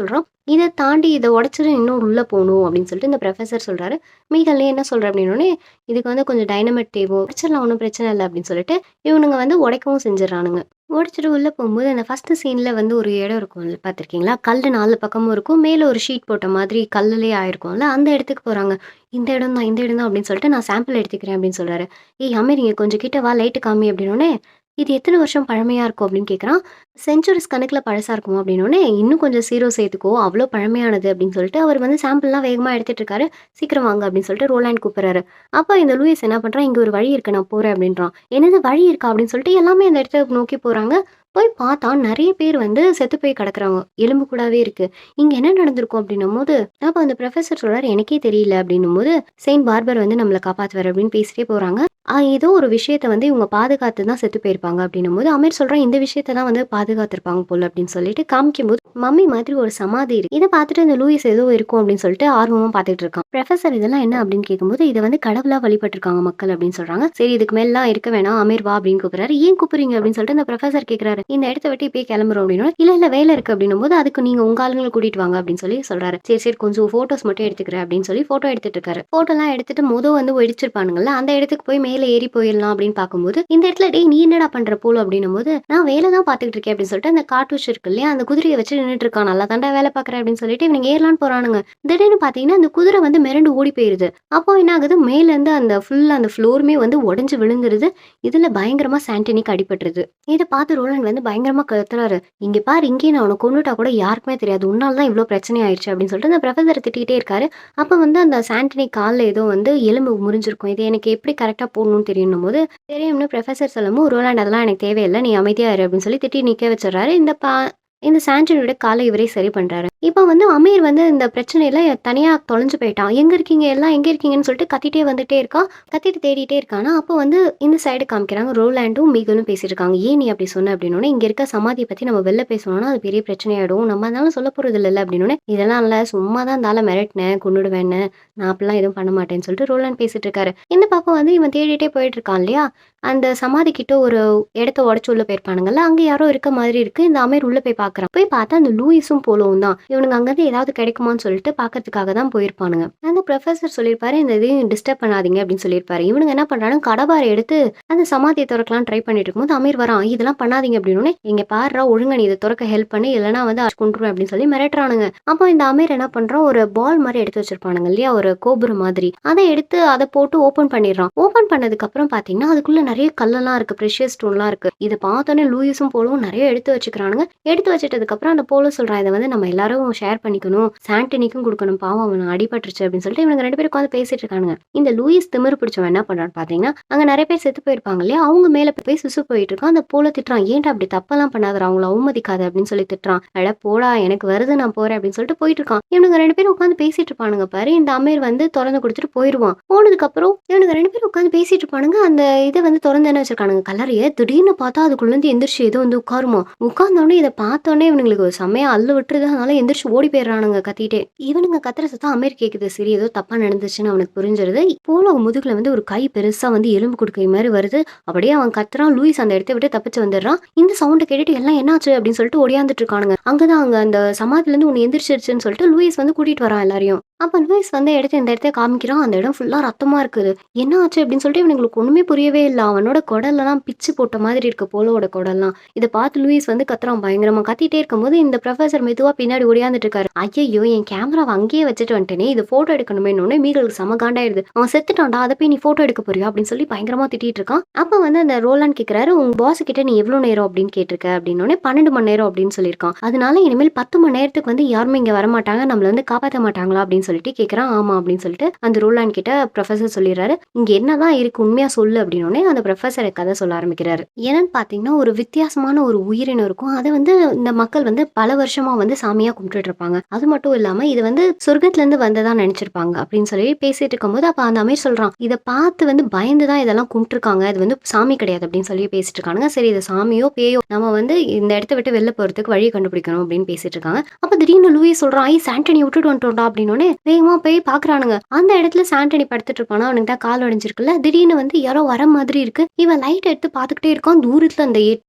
சொல்றான். "இத தாண்டி இத உடைச்சுட்டு இன்னும் உள்ள போணும்" அப்படின்னு சொல்லிட்டு இந்த ப்ரொஃபசர் சொல்றாரு. மீகல், "நீ என்ன சொல்ற?" அப்படின்னோனே, "இதுக்கு வந்து கொஞ்சம் டைனமைட் தேவை. உடைச்சிடலாம், ஒண்ணும் பிரச்சனை இல்ல" அப்படின்னு சொல்லிட்டு இவனுங்க வந்து உடைக்கவும் செஞ்சுடுறானுங்க. உடைச்சுட்டு உள்ள போகும்போது அந்த ஃபர்ஸ்ட் சீன்ல வந்து ஒரு இடம் இருக்கும்ல, பார்த்துருக்கீங்களா? கல்லு 4 பக்கமும் இருக்கும். மேல ஒரு ஷீட் போட்ட மாதிரி கல்லுலயே ஆயிருக்கும்ல, அந்த இடத்துக்கு போறாங்க. "இந்த இடம் தான், இந்த இடம் தான்" அப்படின்னு சொல்லிட்டு, "நான் சாம்பிள் எடுத்துக்கிறேன்" அப்படின்னு சொல்றாரு. "ஏய் அமீர், இங்க கொஞ்சம் கிட்ட வா, லைட் காமி" அப்படின்னோனே, "இது எத்தன வருஷம் பழமையா இருக்கும்?" அப்படின்னு கேட்குறான். "செஞ்சுரிஸ் கணக்குல பழசா இருக்குமா?" அப்படின்னோனே, "இன்னும் கொஞ்சம் 0 சேர்த்துக்கோ, அவ்ளோ பழமையானது" அப்படின்னு சொல்லிட்டு அவர் வந்து சாம்பிள்லாம் வேகமா எடுத்துட்டு இருக்காரு. "சீக்கிரம் வாங்க" அப்படின்னு சொல்லிட்டு ரோலாண்ட் கூப்பிடுறாரு. அப்ப இந்த லூயிஸ் என்ன பண்றான், "இங்க ஒரு வழி இருக்கு, நான் போறேன்" அப்படின்றான். "என்னது வழி இருக்கா?" அப்படின்னு சொல்லிட்டு எல்லாமே அந்த இடத்த நோக்கி போறாங்க. போய் பார்த்தா நெறைய பேர் வந்து செத்து போய் கிடக்குறாங்க. எலும்பு கூடாவே இருக்கு. "இங்க என்ன நடந்திருக்கும்?" அப்படின்னும்போது, அப்ப அந்த ப்ரொஃபசர் சொல்றாரு, "எனக்கே தெரியல" அப்படின்னும்போது, "செயின்ட் பார்பர் வந்து நம்மள காப்பாத்துவாரு" அப்படின்னு பேசிட்டே போறாங்க. ஏதோ ஒரு விஷயத்த வந்து இவங்க பாதுகாத்து தான் செத்து போயிருப்பாங்க அப்படின்னும்போது, அமீர் சொல்றான், "இந்த விஷயத்த தான் வந்து பாதுகாத்துருப்பாங்க போல" அப்படின்னு சொல்லிட்டு காமிக்கும்போது, மம்மி மாதிரி ஒரு சமாதி இருக்கு. இத பார்த்துட்டு இந்த லூயிஸ் ஏதோ இருக்கும் அப்படின்னு சொல்லிட்டு ஆர்வமா பார்த்துட்டு இருக்கான். ப்ரொஃபசர், "இதெல்லாம் என்ன?" அப்படின்னு கேட்கும்போது, "இத வந்து கடவுளா வழிபட்டுருக்காங்க மக்கள்" அப்படின்னு சொல்றாங்க. "சரி, இதுக்கு மேலலாம் இருக்க வேணாம், அமீர் வா" அப்படின்னு கூப்பிடுறாரு. "ஏன் கூப்பிடுறீங்க?" அப்படின்னு சொல்லிட்டு அந்த ப்ரொஃபசர் கேட்குறாரு. "இந்த இடத்த விட்டு இப்பயே கிளம்புறோம்" அப்படின்னோன, "இல்ல இல்ல, வேலை இருக்கு" அப்படின்னும்போது, "அதுக்கு நீங்க உங்க ஆளுங்கள கூட்டிட்டு வாங்க" அப்படின்னு சொல்லி சொல்றாரு. "சரி சரி, கொஞ்சம் ஃபோட்டோஸ் மட்டும் எடுத்துக்கிறேன்" அப்படின்னு சொல்லி ஃபோட்டோ எடுத்துட்டு இருக்காரு. ஃபோட்டோலாம் எடுத்துட்டு வந்து வெடிச்சிருப்பானுங்கல்ல, அந்த இடத்துக்கு போய் மேல ஏறி போயிடலாம் அப்படின்னு பார்க்கும்போது, இந்த இடத்துல, "டேய் நீ என்னடா பண்ற போல" அப்படின்னும்போது, "நான் வேலை தான் பார்த்துக்கிட்டு இருக்கேன்" அப்படின்னு சொல்லிட்டு அந்த கார்ட்டூஷ் இருக்கு இல்லையா, அந்த குதிரைய வச்சு நின்னுட்டு இருக்கான். "நல்லா தான்டா வேலை பார்க்குறேன்" அப்படின்னு சொல்லிட்டு இவனுங்க ஏறலான்னு போறானுங்க. திடீர்னு பார்த்தீங்கன்னா, அந்த குதிரை வந்து மிரண்டு ஓடி போயிருது. அப்போ என்ன ஆகுது, மேலேருந்து அந்த ஃபுல்லா அந்த ஃப்ளோருமே வந்து உடைஞ்சு விழுந்துருது. இதுல பயங்கரமா சாண்டனிக்கு அடிபட்டுருது. இத பார்த்து ரோலண்ட் வந்து பயங்கரமா கத்துறாரு. "இங்க பாரு, இங்கேயே நான் உன்ன கொன்னுட்டா கூட யாருக்குமே தெரியாது. உன்னால தான் இவ்ளோ பிரச்சனை ஆயிருச்சு" அப்படின்னு சொல்லிட்டு அந்த ப்ரொஃபசர திட்டிக்கிட்டே இருக்காரு. அப்ப வந்து அந்த சாண்டனி கால்ல ஏதோ வந்து எலும்பு முறிஞ்சிருக்கும். இது எனக்கு எப்படி கரெக்ட்டா போடணும்னு தெரியும்னும்போது, தெரியும்னு ப்ரொஃபசர் சொல்லவும், "ரோலாண்ட் அதெல்லாம் எனக்கு தேவையில்ல. நீ அமைதியா இரு" அப்படின்னு சொல்லி திட்டி நிக்க வச்சுர்றாரு. இந்த சாண்டனியோட கால இவரே சரி பண்றாரு. இப்ப வந்து அமீர் வந்து இந்த பிரச்சனையில தனியா தொலைஞ்சு போயிட்டான். "எங்க இருக்கீங்க? எல்லாம் எங்க இருக்கீங்கன்னு?" சொல்லிட்டு கத்திட்டே வந்துட்டே இருக்கான். கத்திட்டு தேடிட்டே இருக்கானா, அப்போ வந்து இந்த சைடு காமிக்கிறாங்க. ரோலாண்டும், மீகலும் பேசிட்டு இருக்காங்க. "ஏன் நீ அப்படி சொன்ன?" அப்படின்னோனே, "இங்க இருக்க சமாதிய பத்தி நம்ம வெளில பேசணும்னா அது பெரிய பிரச்சனையாயிடும். நம்ம அதனால சொல்லப் போறது இல்லல்ல" அப்படின்னோனே, "இதெல்லாம் இல்ல, சும்மா தான் அந்த ஆள மிரட்டுனேன், கொன்னுடுவேன்னு. நான் அப்படிலாம் எதுவும் பண்ண மாட்டேன்னு" சொல்லிட்டு ரோலாண்ட் பேசிட்டு இருக்காரு. இந்த பக்கம் வந்து இவன் தேடிட்டே போயிட்டு இருக்கான் இல்லையா? அந்த சமாதி கிட்ட ஒரு இடத்த உடைச்சு உள்ள போயிருப்பானுங்கல்ல, அங்க யாரோ இருக்க மாதிரி இருக்கு. இந்த அமீர் உள்ள போய் பார்க்குறான். போய் பார்த்தா அந்த லூயிஸும் போலோவும் தான். இவனுங்க அங்கருந்து ஏதாவது கிடைக்குமான்னு சொல்லிட்டு பார்க்கறதுக்காக தான் போயிருப்பானுங்க. அந்த ப்ரொஃபசர் சொல்லியிருப்பாரு, "இந்த இதையும் டிஸ்டர்ப் பண்ணாதீங்க" அப்படின்னு சொல்லியிருப்பாரு. இவனுங்க என்ன பண்றானுங்க, கடப்பாரை எடுத்து அந்த சமாதிய தொறக்கலாம்னு ட்ரை பண்ணிட்டு இருக்கும்போது அமீர் வரான். "இதெல்லாம் பண்ணாதீங்க" அப்படின்னோனே, "இங்க பாருடா, ஒழுங்கா நீ இத தொறக்க ஹெல்ப் பண்ணு, இல்லன்னா வந்து அடிச்சு கொன்றுவேன்" அப்படின்னு சொல்லி மிரட்டுறானுங்க. அப்போ இந்த அமீர் என்ன பண்றான், ஒரு பால் மாரி எடுத்து வச்சிருப்பானுங்க இல்லையா, ஒரு கோபுரம் மாதிரி. அத எடுத்து அத போட்டு ஓப்பன் பண்ணிடுறான். ஓப்பன் பண்ணதுக்கு அப்புறம் பார்த்தீங்கன்னா, அதுக்குள்ள நெறைய கல்லெல்லாம் இருக்கு. பிரஷியஸ் ஸ்டோன்லாம் இருக்கு. இத பார்த்தோனே லூயிஸும் போலும் நெறைய எடுத்து வச்சுக்கிறானுங்க. எடுத்து வச்சுட்டதுக்கு அப்புறம் அந்த போலும் சொல்றான், "இத வந்து நம்ம எல்லாரும் ஷேர் பண்ணிக்கணும். சாண்டனிக்கும் குடுக்கணும். பாவம் அவனுக்கு அடிபட்டுருச்சு" அப்படின்னு சொல்லிட்டு இவனுங்க 2 பேரும் உட்கார்ந்து பேசிட்டு இருக்கானுங்க. இந்த லூயிஸ் திமிரு பிடிச்சவன் என்ன பண்றான்னு பார்த்தீங்கன்னா, அங்க நெறைய பேர் செத்து போயிருப்பாங்க இல்லையா, அவங்க மேல போய் சுசு போயிட்டு இருக்கான். அந்த போல திட்டுறான். "ஏன்டா அப்படி தப்பெல்லாம் பண்ணாதடா, அவங்கள அவமதிக்காத" அப்படின்னு சொல்லி திட்டுறான். "அட போடா, எனக்கு வருது, நான் போறேன்" அப்படின்னு சொல்லிட்டு போயிட்டு இருக்கான். இவனுங்க 2 பேரும் உட்கார்ந்து பேசிட்டு இருப்பானுங்க பாரு. இந்த அமீர் வந்து தொறந்து குடுத்துட்டு போயிருவான். போனதுக்கு அப்புறம் இவனுங்க 2 பேரும் உட்கார்ந்து பேசிட்டு இருப்பானுங்க. அந்த இத வந்து தொறந்து தானே வச்சிருக்கானுங்க கல்லறைய. திடீர்னு பார்த்தா அதுக்குள்ளேருந்து எந்திரிச்சு ஏதோ வந்து உட்காருமாம். உட்கார்ந்தோனே இத பார்த்தோனே இவனுங்களுக்கு ஒரு செம்மையா அல்லு விட்டுருது. அதனால எந்திரிச்சு எந்திரிச்சு ஓடி போயிடுறானுங்க கத்திட்டே. இவனுங்க கத்துற சத்தம் அமீர் கேக்குது. சரி ஏதோ தப்பா நடந்துச்சுன்னு அவனுக்கு புரிஞ்சிருது. போல அவன் முதுகுல வந்து ஒரு கை பெருசா வந்து எலும்பு குடுக்கை மாதிரி வருது. அப்படியே அவன் கத்துறான். லூயிஸ் அந்த இடத்த விட்டு தப்பிச்சு வந்துடுறான். இந்த சவுண்ட கேட்டுட்டு எல்லாம் என்னாச்சு அப்படின்னு சொல்லிட்டு ஓடியாந்துட்டு இருக்கானுங்க. அங்க அந்த சமாதில இருந்து ஒண்ணு எந்திரிச்சிருச்சுன்னு சொல்லிட்டு லூயிஸ் வந்து கூட்டிட்டு வரான் எல்லாரையும். அப்ப லூயிஸ் வந்து இந்த இடத்த காமிக்கிறான். அந்த இடம் ஃபுல்லா ரத்தமா இருக்குது. என்ன ஆச்சு அப்படின்னு சொல்லிட்டு இவனுங்களுக்கு ஒண்ணுமே புரியவே இல்ல. அவனோட குடலெல்லாம் பிச்சு போட்ட மாதிரி இருக்கு போலோட குடல்லாம். இத பார்த்து லூயிஸ் வந்து கத்துறான் பயங்கரமா. கத்திட்டே இருக்கும்போது இந்த ப்ரொஃபசர் மெதுவா பின்னாடி ஓடியாந்துட்டு இருக்காரு. ஐயையோ! என் கேமராவ அங்கேயே வச்சுட்டு வந்துட்டேனே! இது ஃபோட்டோ எடுக்கணுமேன்னோனே மீகலுக்கு செம காண்டாயிடுது. அவன் செத்துட்டான்டா! அத போய் நீ ஃபோட்டோ எடுக்க போறியா? அப்படின்னு சொல்லி பயங்கரமா திட்டிட்டு இருக்கான். அப்ப வந்து அந்த ரோலாண்ட் கேட்கிறாரு, உங்க பாஸ் கிட்ட நீ எவ்வளோ நேரம் அப்படின்னு கேட்டிருக்க? அப்படின்னோனே 12 மணி நேரம் அப்படின்னு சொல்லியிருக்கான். அதனால இனிமேல் 10 மணி நேரத்துக்கு வந்து யாருமே இங்க வரமாட்டாங்க. நம்மள வந்து காப்பாத்த மாட்டாங்களா? அப்படின்னு சொல்லிட்டு கேட்கிறான். ஆமா அப்படின்னு சொல்லிட்டு அந்த ரோலாண்ட் கிட்ட ப்ரொஃபசர் சொல்லிடுறாரு. இங்க என்னதான் இருக்கு உண்மையா சொல்லு அப்படின்னோனே அந்த ப்ரொஃபசர் கதை சொல்ல ஆரம்பிக்கிறாரு. என்னன்னு பாத்தீங்கன்னா ஒரு வித்தியாசமான ஒரு உயிரினம் இருக்கும். அதை வந்து இந்த மக்கள் வந்து பல வருஷமா வந்து சாமியா கும்பிட்டுட்டு இருப்பாங்க. அது மட்டும் இல்லாம இது வந்து சொர்க்கத்துல இருந்து வந்ததா நினைச்சிருப்பாங்க அப்படின்னு சொல்லி பேசிட்டு இருக்கும்போது அப்ப அந்த அமீர் சொல்றான், இதை பார்த்து வந்து பயந்துதான் இதெல்லாம் கும்பிட்டுருக்காங்க. இது வந்து சாமி கிடையாது அப்படின்னு சொல்லி பேசிட்டு இருக்காங்க. சரி இது சாமியோ பேயோ நம்ம வந்து இந்த இடத்த விட்டு வெளில போறதுக்கு வழி கண்டுபிடிக்கணும் அப்படின்னு பேசிட்டு இருக்காங்க. அப்ப திடீர்னு லூயிஸ் சொல்றான், ஐ சாண்டனி விட்டுட்டு வந்துட்டோம்டா அப்படின்னோடனே வேகமா போய் பாக்குறானுங்க. அந்த இடத்துல சாண்டனி படுத்துட்டு இருப்பானா, அவனுக்கு தான் கால் உடைஞ்சிருக்குல்ல. திடீர்னு வந்து யாரோ வர மாதிரி இருக்கு. இவன் லைட் எடுத்து பாத்துக்கிட்டே இருக்கான். தூரத்துல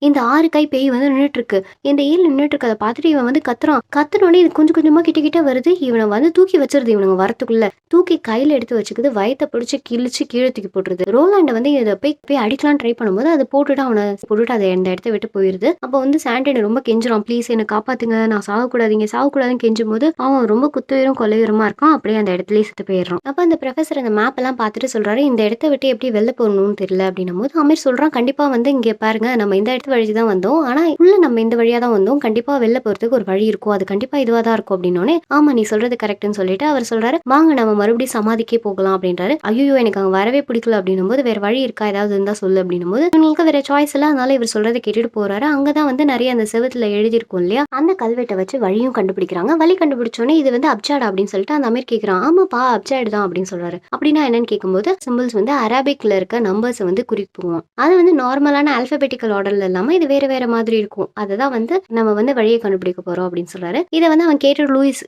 இந்த 6 கை பேய் வந்து நின்னுட்டு இருக்கு. இந்த ஏழு நின்னுட்டு இருக்கதை பார்த்துட்டு இவன் வந்து கத்துறான். கத்துனோடனே இது கொஞ்சம் கொஞ்சமா கிட்ட வருது. இவனை வந்து தூக்கி வச்சிருது. இவனுங்க வரத்துக்குள்ள தூக்கி கையில எடுத்து வச்சுக்குது. வயத்தை பிடிச்சு கிழிச்சு கீழே தூக்கி போட்டுருது. ரோலாண்ட வந்து இதை போய் அடிக்கலாம் ட்ரை பண்ணும்போது அதை போட்டுட்டு அதை இந்த இடத்த விட்டு போயிருது. அப்ப வந்து சாண்டனி ரொம்ப கெஞ்சுறான், ப்ளீஸ் என்ன காப்பாத்துங்க, நான் சாகக்கூடாதுன்னு கெஞ்சும் போது அவன் ரொம்ப குத்துயிரும் கொலையுரமா இருக்கான். அப்படியே அந்த இடத்துலயே செத்து போயிடுறான். அப்ப அந்த ப்ரொஃபசர் அந்த மேப் எல்லாம் பார்த்துட்டு சொல்றாரு, இந்த இடத்த விட்டு எப்படி வெளில போகணும்னு தெரியல அப்படின்னும் போது அமீர் சொல்றான், கண்டிப்பா வந்து இங்க பாருங்க நம்ம இந்த இடத்து வழி தான் வந்தோம். ஆனா உள்ள நம்ம இந்த வழியா தான் வந்தோம். கண்டிப்பா வெளில போறதுக்கு ஒரு வழி இருக்கும். அது கண்டிப்பா இதுவா தான் இருக்கும் அப்படின்னோடனே ஆமா நீ சொல்றது கரெக்ட்னு சொல்லிட்டு அவர் சொல்றாரு, வாங்க நம்ம மறுபடியும் சமாதிக்கே போகலாம் அப்படின்றாரு. ஐயோ எனக்கு அங்க வரவே பிடிக்கல அப்படின்னும் போது வேற வழி இருக்கா ஏதாவது இருந்தா சொல்லு அப்படின்னும் போது உங்களுக்கு வேற சாய்ஸ் இல்ல. அதனால இவர் சொல்றதை கேட்டுட்டு போறாரு. அங்கதான் வந்து நிறைய அந்த செவத்துல எழுதியிருக்கும் இல்லையா, அந்த கல்வெட்டை வச்சு வழியும் கண்டுபிடிக்கிறாங்க. வழி கண்டுபிடிச்சோன்னே இது வந்து அப்ஜாடா அப்படின்னு சொல்லிட்டு அந்த அமீர் கேட்கிறான். ஆமாப்பா அப்ஜாட் தான் அப்படின்னு சொல்றாரு. அப்படின்னா என்னன்னு கேட்கும்போது சிம்பிள்ஸ் வந்து அரபிக்ல இருக்க நம்பர்ஸ் வந்து குறிப்புவோம். அது வந்து நார்மலான ஆல்பபெட்டிக்கல் ஆர்டர்ல இல்லாம இது வேற வேற மாதிரி இருக்கும். அதுதான் வந்து நம்ம வந்து வழியை கண்டுபிடிக்க போறோம் அப்படின்னு சொல்றாரு. இதை வந்து அவன் கேட்டு லூயிஸ்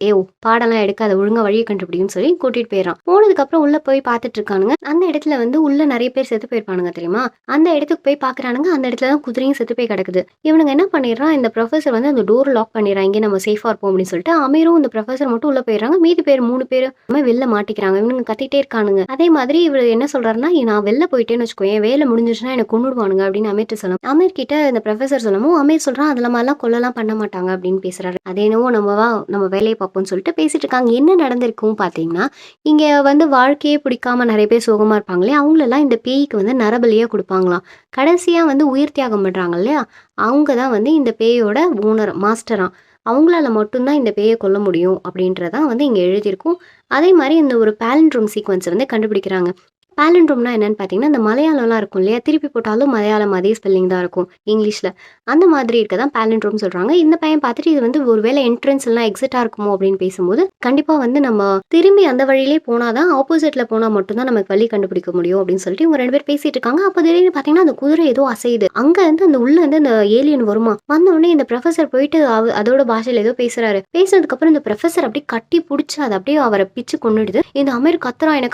பாடலாம் எடுக்காத ஒழுங்கா வழியை கண்டுபிடிக்கும்னு சொல்லி கூட்டிட்டு போயிடறான். போனதுக்கு அப்புறம் உள்ள போய் பார்த்துட்டு இருக்கானுங்க. அந்த இடத்துல வந்து உள்ள நிறைய பேர் செத்து போயிருப்பானுங்க தெரியுமா. அந்த இடத்துக்கு போய் பாக்குறானுங்க. அந்த இடத்துல தான் குதிரையும் செத்து போய் கிடக்குது. இவனுங்க என்ன பண்ணிடுறான், இந்த ப்ரொஃபசர் வந்து அந்த டோர் லாக் பண்ணிடுறான், இங்கே நம்ம சேஃபா இருப்போம் அப்படின்னு சொல்லிட்டு அமீரும் இந்த ப்ரொஃபசர் மட்டும் உள்ள போயிடுறாங்க. மீதி பேர் 3 பேர் வெளில மாட்டிக்கிறாங்க. இவனுங்க கத்திட்டே இருக்கானுங்க. அதே மாதிரி இவர் என்ன சொல்றாருன்னா, நான் வெளில போயிட்டேன்னு வச்சுக்கோ என் வேலை முடிஞ்சிச்சுன்னா எனக்கு கொன்னுடுவானுங்க அப்படின்னு அமீர்ட்ட சொல்லணும். அமீர் கிட்ட இந்த ப்ரொஃபசர் சொல்லவும் அமீர் சொல்றான், அதுல மாதிரிலாம் கொல்லலாம் பண்ண மாட்டாங்க அப்படின்னு பேசுறாரு. அதே என்னவோ நம்ம வேலையை பார்ப்போம்னு சொல்லிட்டு பேசிட்டு இருக்காங்க. என்ன நடந்திருக்கும் பாத்தீங்கன்னா, இங்க வந்து வாழ்க்கையே பிடிக்காம நிறைய பேர் சோகமா இருப்பாங்களே, அவங்களெல்லாம் இந்த பேய்க்கு வந்து நரபலியா கொடுப்பாங்களாம். கடைசியா வந்து உயிர் தியாகம் பண்றாங்க இல்லையா, அவங்க தான் வந்து இந்த பேயோட ஓனர் மாஸ்டரா. அவங்களால மட்டும்தான் இந்த பேயை கொல்ல முடியும் அப்படின்றதான் வந்து இங்க எழுதியிருக்கும். அதே மாதிரி இந்த ஒரு பாலிண்ட்ரோம் சீக்வன்ஸ் வந்து கண்டுபிடிக்கிறாங்க. பாலிண்ட்ரோம்னா என்னன்னு பார்த்தீங்கன்னா, இந்த மலையாளம்லாம் இருக்கும் இல்லையா, திருப்பி போட்டாலும் மலையாளம் அதே ஸ்பெல்லிங் தான் இருக்கும் இங்கிலீஷ்ல. அந்த மாதிரி இருக்க தான் பாலிண்ட்ரோம் சொல்றாங்க. இந்த பையன் பார்த்துட்டு இது வந்து ஒருவேளை என்ட்ரன்ஸ் இல்லைனா எக்ஸிட்டா இருக்குமோ அப்படின்னு பேசும்போது, கண்டிப்பா வந்து நம்ம திரும்பி அந்த வழியிலே போனாதான் ஆப்போசிட்ல போனா மட்டும்தான் நமக்கு வழி கண்டுபிடிக்க முடியும் அப்படின்னு சொல்லிட்டு இவங்க 2 பேர் பேசிட்டு இருக்காங்க. அப்போ திடீர்னு பார்த்தீங்கன்னா அந்த குதிரை ஏதோ அசையுது. அங்க இருந்து அந்த உள்ள இருந்து அந்த ஏலியன் வருமா, வந்த உடனே இந்த ப்ரொஃபசர் போயிட்டு அதோட பாஷையில ஏதோ பேசுறாரு. பேசினதுக்கு அப்புறம் இந்த ப்ரொஃபசர் அப்படியே கட்டி பிடிச்சி அதை அப்படியே அவரை பிச்சு கொன்னுடுது. இந்த அமீர் கத்துறான், என்ன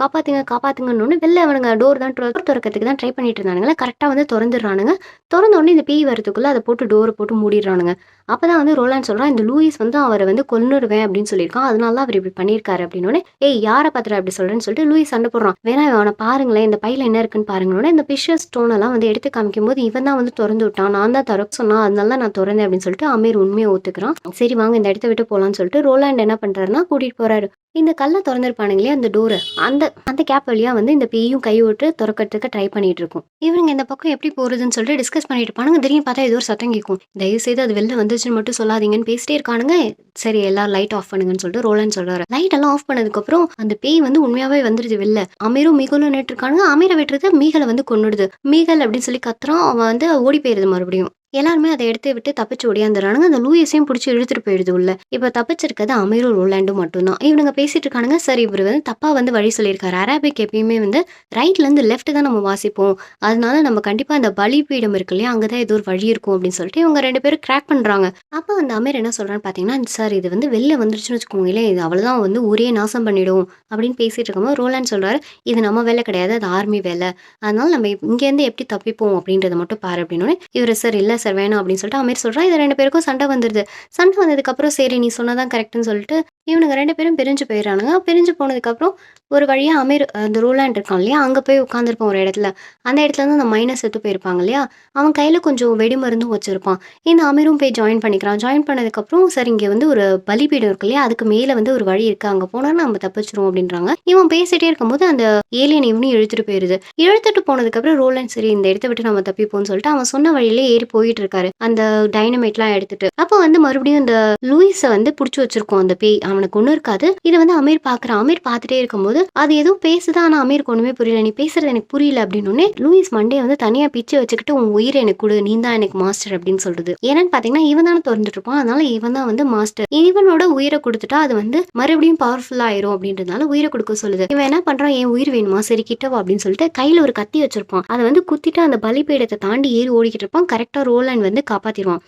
காப்பாத்துங்கன்னு. வெளில அவனுங்க டோர் திறக்கிறதுக்கு தான் ட்ரை பண்ணிட்டு இருந்தானுங்களா, கரெக்டா வந்து திறந்துடுறானுங்க. திறந்த உடனே இந்த பேய் வரதுக்குள்ள அதை போட்டு டோரை போட்டு மூடிடுறானுங்க. அப்பதான் வந்து ரோலாண்ட் சொல்றான், இந்த லூயிஸ் வந்து அவரை வந்து கொன்னுடுவேன் அப்படின்னு சொல்லியிருக்கான், அதனால தான் அவர் இப்படி பண்ணியிருக்காரு அப்படின்னு. ஏய் யாரை பாத்துற அப்படி சொல்றேன்னு சொல்லிட்டு லூயிஸ் சண்டை போடுறான். வேணா அவனை பாருங்களேன், இந்த பையில என்ன இருக்குன்னு பாருங்களோட இந்த பிஷர் ஸ்டோன் எல்லாம் வந்து எடுத்து காமிக்கும் போது இவன் தான் வந்து திறந்து விட்டான், நான் தான் திறக்க சொன்னா, அதனால தான் நான் திறந்தேன் அப்படின்னு சொல்லிட்டு அமீர் உண்மையை ஒத்துக்கிறான். சரி வாங்க இந்த இடத்த விட்டு போலான்னு சொல்லிட்டு ரோலாண்ட் என்ன பண்றாருன்னா கூட்டிட்டு போறாரு. இந்த கல்லை திறந்திருப்பானுங்களே அந்த டோரை, அந்த கேப் வழியா வந்து இந்த பேயும் கை விட்டு திறக்கிறதுக்கு ட்ரை பண்ணிட்டு இருக்கும். இவங்க இந்த பக்கம் எப்படி போறதுன்னு சொல்லிட்டு டிஸ்கஸ் பண்ணிட்டு இருப்பானுங்க. திடீர்னு பார்த்தா ஏதோ ஒரு சத்தம் கேட்கும். தயவு செய்து அது வெளில வந்துச்சுன்னு மட்டும் சொல்லாதீங்கன்னு பேசிட்டே இருக்கானுங்க. சரி எல்லாரும் லைட் ஆஃப் பண்ணுங்கன்னு சொல்லிட்டு ரோலாண்ட் சொல்றாரு. லைட் எல்லாம் ஆஃப் பண்ணதுக்கு அப்புறம் அந்த பேய் வந்து உண்மையாவே வந்துருது வெளில. அமீரும் மீகலும் நின்று இருக்கானுங்க. அமீரை விட்டுறது மீகலை வந்து கொன்னுடுது. மீகல் அப்படின்னு சொல்லி கத்துறான். அவன் வந்து ஓடி போயிருது மறுபடியும். எல்லாருமே அத எடுத்து விட்டு தப்பிச்சு ஓடியாந்துர்றானுங்க. அந்த லூயிஸையும் புடிச்சு இழுத்துட்டு போயிடுது உள்ள. இப்ப தப்பிச்சிருக்கிறது அமீரும், ரோலாண்டும் மட்டும் தான். இவனுங்க பேசிட்டு இருக்கானுங்க. சரி இவரு வந்து தப்பா வந்து வழி சொல்லியிருக்காரு. அரபிக் எப்பயுமே வந்து ரைட்லேருந்து லெஃப்ட் தான் நம்ம வாசிப்போம். அதனால நம்ம கண்டிப்பா அந்த பலிபீடம் இருக்கு இல்லையா? அங்க தான் ஏதோ ஒரு வழி இருக்கும் அப்படின்னு சொல்லிட்டு இவங்க 2 பேரும் கிராக் பண்றாங்க. அப்ப அந்த அமீர் என்ன சொல்றான்னு பார்த்தீங்கன்னா, "சார் இது வந்து வெளில வந்துருச்சுன்னு வச்சுக்கோங்களேன், இது அவ்வளோதான் வந்து ஊரையே நாசம் பண்ணிடும்." அப்படின்னு பேசிட்டு இருக்கும்போது ரோலாண்ட் சொல்றாரு, "இது நம்ம வேலை கிடையாது. அது ஆர்மி வேலை. அதனால நம்ம இங்கேருந்து எப்படி தப்பிப்போம் அப்படின்றத மட்டும் பாரு." அப்படின்னோனே இவரு, "சார் இல்ல சார் வேணாம்." அப்படின்னு சொல்லிட்டு அமீர் சொல்றான். இது 2 பேருக்கும் சண்டை வந்துருது. சண்டை வந்ததுக்கப்புறம் சரி நீ சொன்னதான் கரெக்ட்ன்னு சொல்லிட்டு இவனுங்க 2 பேரும் பிரிஞ்சு போயிடுறானுங்க. பிரிஞ்சு போனதுக்கப்புறம் ஒரு வழியா அமீர் அந்த ரோலாண்ட் இருக்கான் இல்லையா? அங்க போய் உட்காந்துருப்பான் ஒரு இடத்துல. அந்த இடத்துல இருந்து அந்த மைனர் செத்து போயிருப்பாங்க இல்லையா? அவன் கையில கொஞ்சம் வெடிமருந்தும் வச்சிருப்பான். இந்த அமீரும் போய் ஜாயின் பண்ணிக்கிறான். ஜாயின் பண்ணதுக்கப்புறம் சரி இங்க வந்து ஒரு பலிபீடம் இருக்கு இல்லையா? அதுக்கு மேல வந்து ஒரு வழி இருக்கு. அங்க போனா நம்ம தப்பிச்சுருவோம் அப்படின்றாங்க. இவன் பேசிட்டே இருக்கும்போது அந்த ஏலியன் இவனையும் இழுத்துட்டு போயிருது. இழுத்துட்டு போனதுக்கப்புறம் ரோலாண்ட் சரி இந்த இடத்த விட்டு நம்ம தப்பிப்போம்னு சொல்லிட்டு அவன் சொன்ன வழியிலே ஏறி போயிட்டு இருக்காரு. அந்த டைனமைட்லாம் எடுத்துட்டு. அப்போ வந்து மறுபடியும் இந்த லூயிஸ வந்து புடிச்சு வச்சிருக்கும் அந்த பேய். அவனுக்கு ஒண்ணும் இருக்காது. இத வந்து அமீர் பார்க்குறான். அமீர் பார்த்துட்டே இருக்கும்போது, அது ஏதோ பேசுது. ஆனா அமீருக்கு ஒண்ணுமே புரியல. "நீ பேசுறது எனக்கு புரியல" அப்படின்னோனே, லூயிஸ் மண்டைய வந்து தனியா பிச்சு வச்சுக்கிட்டு, "உன் உயிர எனக்கு குடு. நீ தான் எனக்கு மாஸ்டர்" அப்படின்னு சொல்லுது. ஏன்னு பார்த்தீங்கன்னா, இவன் தானே தொறந்துட்டு இருப்பான். அதனால இவன் தான் வந்து மாஸ்டர். இவனோட உயிர குடுத்துட்டா, அது வந்து மறுபடியும் பவர்ஃபுல்லா ஆயிரும் அப்படின்றதுனால உயிர குடுக்க சொல்லுது. இவன் என்ன பண்றான், "என் உயிர் வேணுமா? சரி கிட்ட வா" அப்படின்னு சொல்லிட்டு கையில ஒரு கத்தி வச்சிருப்பான். அத வந்து குத்திட்டு அந்த பலிபீடத்த தாண்டி ஏறி ஓடிக்கிட்டு இருப்பான். கரெக்ட்டா ரோலாண்ட் வந்து காப்பாத்திருவான்.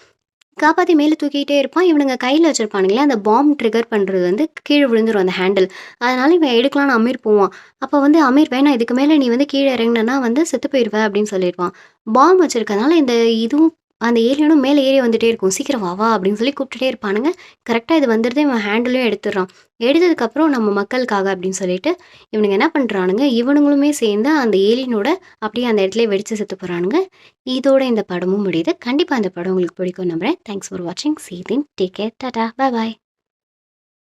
காப்பாத்தி மேல தூக்கிட்டே இருப்பான். இவனுங்க கையில வச்சிருப்பானுங்களே, அந்த பாம் ட்ரிகர் பண்றது வந்து கீழ விழுந்துரும் அந்த ஹேண்டில். அதனால இவன் எடுக்கலான்னு அமீர் போவான். அப்ப வந்து அமீர் வேணாம் இதுக்கு மேல நீ வந்து கீழ இறங்குனன்னா வந்து செத்து போயிருவ அப்படின்னு சொல்லிருவான். பாம் வச்சிருக்கனால இந்த இதுவும் அந்த ஏலியனும் மேல ஏறி வந்துட்டே இருக்கும். "சீக்கிரம் வா வா" அப்படின்னு சொல்லி கூப்பிட்டுட்டே இருப்பானுங்க. கரெக்ட்டா இது வந்துருது. இவன் ஹேண்டிலும் எடுத்துடுறான். எடுத்ததுக்கப்புறம் நம்ம மக்களுக்காக அப்படின்னு சொல்லிட்டு, இவனுங்க என்ன பண்றானுங்க, இவனுங்களுமே சேர்ந்து அந்த ஏலியனோட அப்படியே அந்த இடத்துலயே வெடிச்சு செத்து போறானுங்க. இதோட இந்த படமும் முடியுது. கண்டிப்பா இந்த படம் உங்களுக்கு பிடிக்கும்னு நம்புறேன். தேங்க்ஸ் ஃபார் வாட்சிங். சீ you then. Take care. Tata. Bye bye.